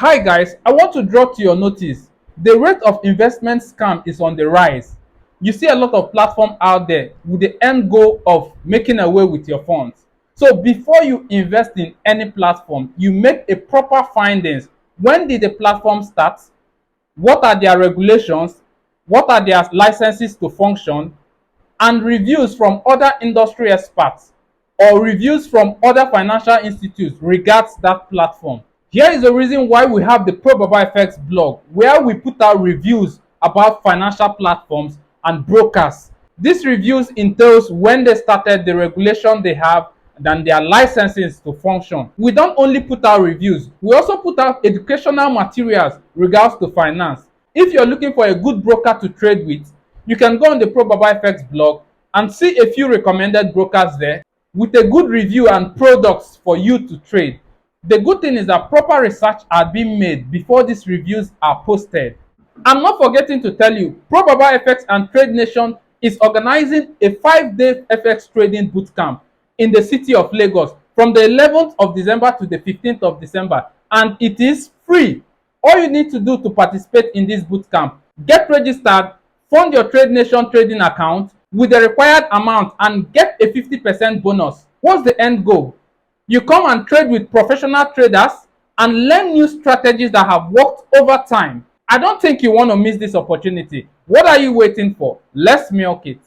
Hi guys, I want to draw to your notice, the rate of investment scam is on the rise. You see a lot of platforms out there with the end goal of making away with your funds. So before you invest in any platform, you make a proper findings. When did the platform start? What are their regulations? What are their licenses to function? And reviews from other industry experts or reviews from other financial institutes regards that platform. Here is the reason why we have the ProbabaFX blog, where we put out reviews about financial platforms and brokers. These reviews entails when they started, the regulation they have, and their licenses to function. We don't only put out reviews, we also put out educational materials regards to finance. If you're looking for a good broker to trade with, you can go on the ProbabaFX blog and see a few recommended brokers there with a good review and products for you to trade. The good thing is that proper research are being made before these reviews are posted. I'm not forgetting to tell you, ProbabaFX and Trade Nation is organizing a 5-day FX trading bootcamp in the city of Lagos from the 11th of December to the 15th of December, and it is free. All you need to do to participate in this bootcamp, get registered, fund your Trade Nation trading account with the required amount and get a 50% bonus. What's the end goal? You come and trade with professional traders and learn new strategies that have worked over time. I don't think you want to miss this opportunity. What are you waiting for? Let's milk it.